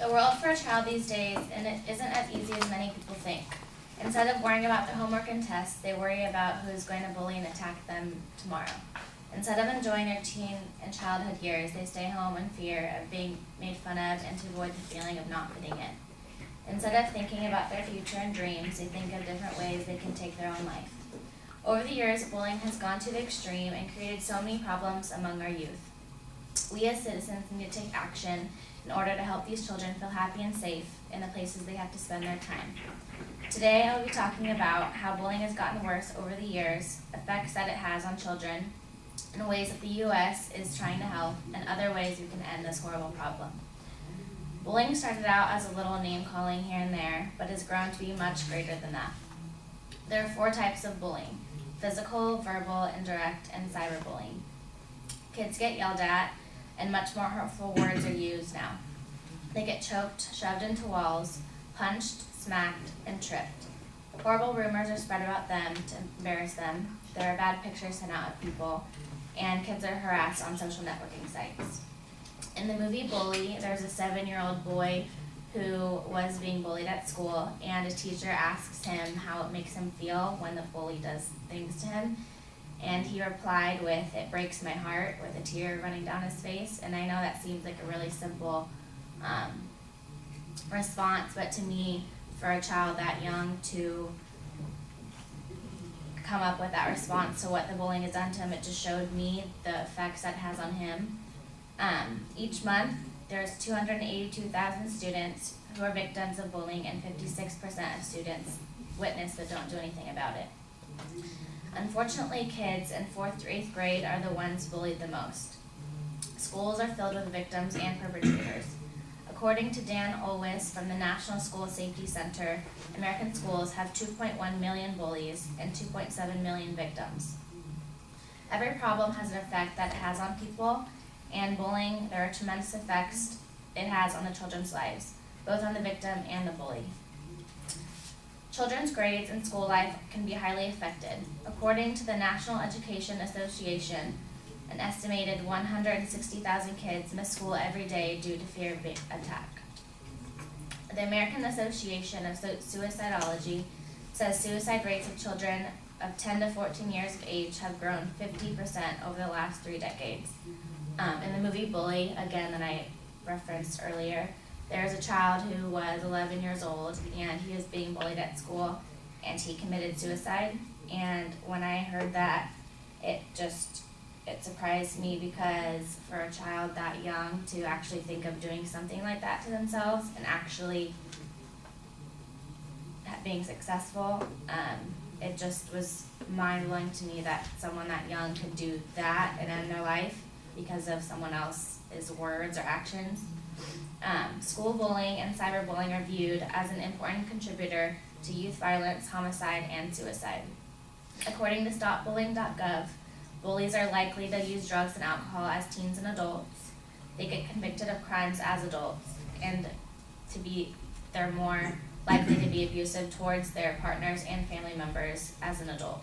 The world for a child these days isn't as easy as many people think. Instead of worrying about their homework and tests, they worry about who's going to bully and attack them tomorrow. Instead of enjoying their teen and childhood years, they stay home in fear of being made fun of and to avoid the feeling of not fitting in. Instead of thinking about their future and dreams, they think of different ways they can take their own life. Over the years, bullying has gone to the extreme and created so many problems among our youth. We as citizens need to take action in order to help these children feel happy and safe in the places they have to spend their time. Today, I will be talking about how bullying has gotten worse over the years, effects that it has on children, and ways that the U.S. is trying to help, and other ways we can end this horrible problem. Bullying started out as a little name-calling here and there, but has grown to be much greater than that. There are 4 types of bullying: physical, verbal, indirect, and cyberbullying. Kids get yelled at, and much more hurtful words are used now. They get choked, shoved into walls, punched, smacked, and tripped. Horrible rumors are spread about them to embarrass them. There are bad pictures sent out of people, and kids are harassed on social networking sites. In the movie Bully, there's a 7-year-old boy who was being bullied at school, and a teacher asks him how it makes him feel when the bully does things to him. And he replied with, "It breaks my heart," with a tear running down his face. And I know that seems like a really simple response, but to me, for a child that young to come up with that response to what the bullying has done to him, it just showed me the effects that it has on him. Each month, there's 282,000 students who are victims of bullying, and 56% of students witness but don't do anything about it. Unfortunately, kids in 4th through 8th grade are the ones bullied the most. Schools are filled with victims and perpetrators. According to Dan Olwis from the National School Safety Center, American schools have 2.1 million bullies and 2.7 million victims. Every problem has an effect that it has on people, and bullying, there are tremendous effects it has on the children's lives, both on the victim and the bully. Children's grades and school life can be highly affected. According to the National Education Association, an estimated 160,000 kids miss school every day due to fear of attack. The American Association of Suicidology says suicide rates of children of 10 to 14 years of age have grown 50% over the last 3 decades. In the movie Bully, again, that I referenced earlier, there's a child who was 11 years old, and he was being bullied at school, and he committed suicide. And when I heard that, it surprised me, because for a child that young to actually think of doing something like that to themselves and actually being successful, it just was mind-blowing to me that someone that young could do that and end their life because of someone else's words or actions. School bullying and cyberbullying are viewed as an important contributor to youth violence, homicide, and suicide. According to StopBullying.gov, bullies are likely to use drugs and alcohol as teens and adults. They get convicted of crimes as adults, and they're more likely to be abusive towards their partners and family members as an adult.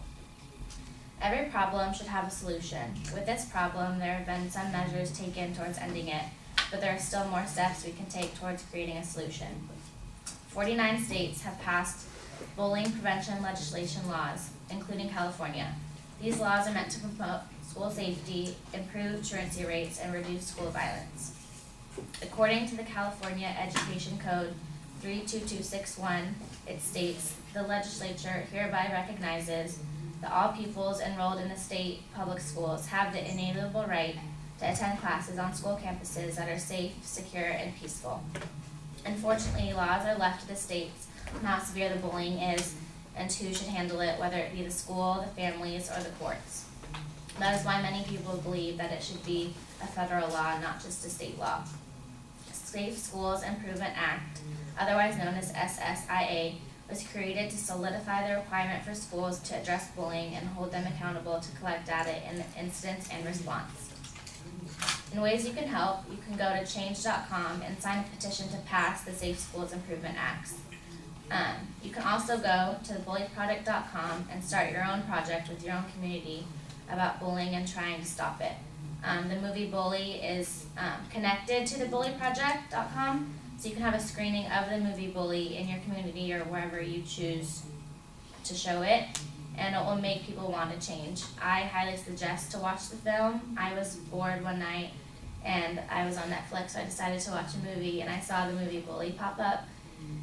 Every problem should have a solution. With this problem, there have been some measures taken towards ending it, but there are still more steps we can take towards creating a solution. 49 states have passed bullying prevention legislation laws, including California. These laws are meant to promote school safety, improve truancy rates, and reduce school violence. According to the California Education Code 32261, it states, "The legislature hereby recognizes that all pupils enrolled in the state public schools have the inalienable right to attend classes on school campuses that are safe, secure, and peaceful." Unfortunately, laws are left to the states on how severe the bullying is and who should handle it, whether it be the school, the families, or the courts. That is why many people believe that it should be a federal law, not just a state law. Safe Schools Improvement Act, otherwise known as SSIA, was created to solidify the requirement for schools to address bullying and hold them accountable to collect data in incidents and response. In ways you can help, you can go to change.com and sign a petition to pass the Safe Schools Improvement Acts. You can also go to bullyproject.com and start your own project with your own community about bullying and trying to stop it. The movie Bully is connected to the bullyproject.com, So you can have a screening of the movie Bully in your community or wherever you choose to show it, and it will make people want to change. I highly suggest to watch the film. I was bored one night and I was on Netflix, so I decided to watch a movie, and I saw the movie Bully pop up,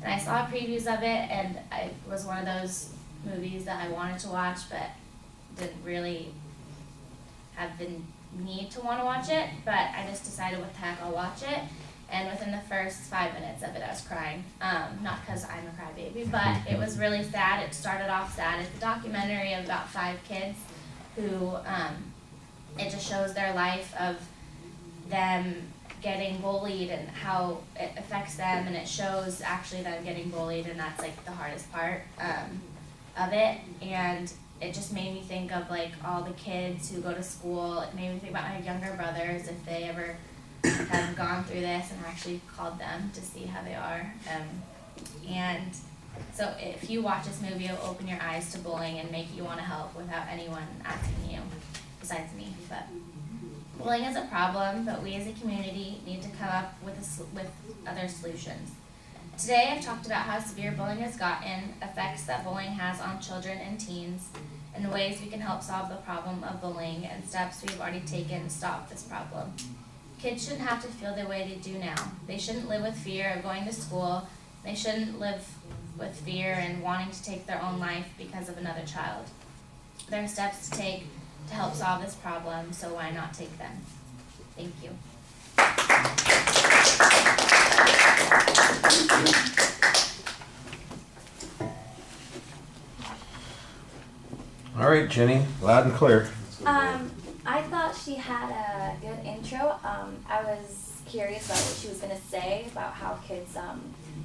and I saw previews of it, and it was one of those movies that I wanted to watch but didn't really have the need to want to watch it, but I just decided, what the heck, I'll watch it. And within the first 5 minutes of it, I was crying. Not because I'm a crybaby, but it was really sad. It started off sad. It's a documentary of about 5 kids who, it just shows their life of them getting bullied and how it affects them, and it shows actually them getting bullied, and that's like the hardest part of it. And it just made me think of like all the kids who go to school. It made me think about my younger brothers, if they ever have gone through this, and actually called them to see how they are. And so if you watch this movie, it'll open your eyes to bullying and make you want to help without anyone asking you, besides me. But bullying is a problem, but we as a community need to come up with other solutions. Today I've talked about how severe bullying has gotten, effects that bullying has on children and teens, and ways we can help solve the problem of bullying, and steps we've already taken to stop this problem. Kids shouldn't have to feel the way they do now. They shouldn't live with fear of going to school. They shouldn't live with fear and wanting to take their own life because of another child. There are steps to take to help solve this problem, so why not take them? Thank you. All right, Jenny, loud and clear. I thought she had a good intro. I was curious about what she was going to say about how kids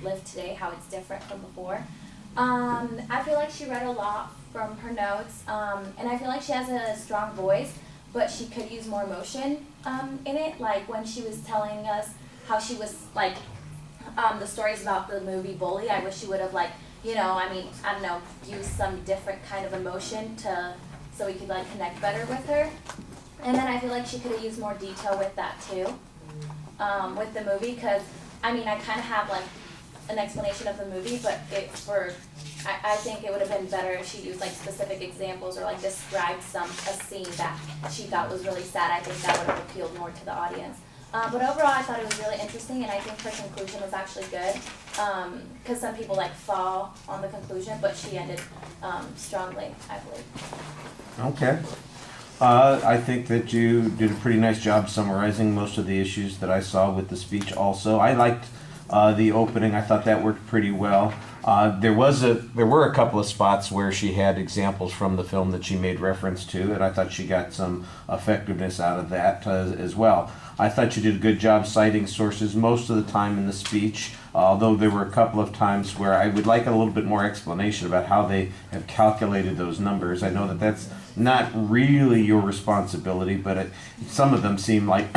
live today, how it's different from before. I feel like she read a lot from her notes, and I feel like she has a strong voice, but she could use more emotion in it. Like when she was telling us how she was like the stories about the movie Bully, I wish she would have used some different kind of emotion so we could like connect better with her. And then I feel like she could have used more detail with that too, with the movie, because I kind of have like an explanation of the movie, but I think it would have been better if she used like specific examples or like described a scene that she thought was really sad. I think that would have appealed more to the audience. But overall, I thought it was really interesting, and I think her conclusion was actually good, because some people like fall on the conclusion, but she ended strongly, I believe. Okay. I think that you did a pretty nice job summarizing most of the issues that I saw with the speech also. I liked the opening. I thought that worked pretty well. There were a couple of spots where she had examples from the film that she made reference to, and I thought she got some effectiveness out of that as well. I thought you did a good job citing sources most of the time in the speech, although there were a couple of times where I would like a little bit more explanation about how they have calculated those numbers. I know that that's not really your responsibility, but some of them seem like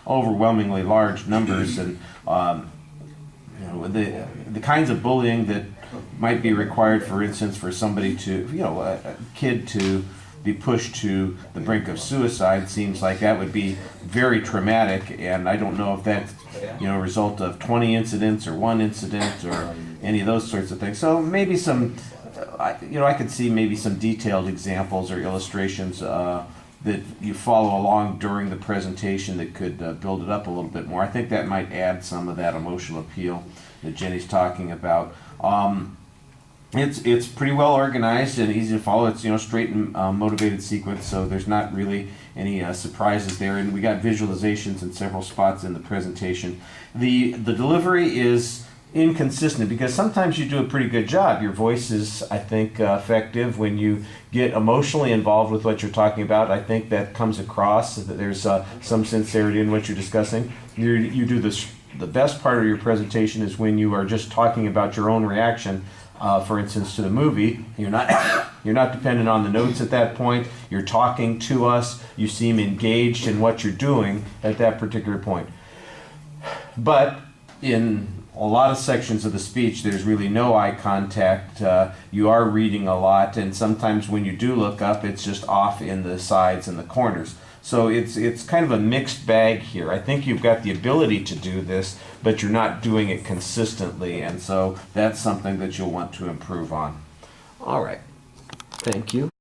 overwhelmingly large numbers, and the kinds of bullying that might be required, for instance, for somebody to, a kid to be pushed to the brink of suicide, seems like that would be very traumatic, and I don't know if that's a result of 20 incidents or one incident or any of those sorts of things. So maybe I could see maybe some detailed examples or illustrations that you follow along during the presentation that could build it up a little bit more. I think that might add some of that emotional appeal that Jenny's talking about. It's pretty well organized and easy to follow. It's straight and motivated sequence, so there's not really any surprises there. And we got visualizations in several spots in the presentation. The delivery is inconsistent because sometimes you do a pretty good job. Your voice is, I think, effective when you get emotionally involved with what you're talking about. I think that comes across, that there's some sincerity in what you're discussing. You do this. The best part of your presentation is when you are just talking about your own reaction. For instance, to the movie, you're not dependent on the notes at that point. You're talking to us. You seem engaged in what you're doing at that particular point. But in a lot of sections of the speech, there's really no eye contact. You are reading a lot, and sometimes when you do look up, it's just off in the sides and the corners. So it's kind of a mixed bag here. I think you've got the ability to do this, but you're not doing it consistently, and so that's something that you'll want to improve on. All right. Thank you.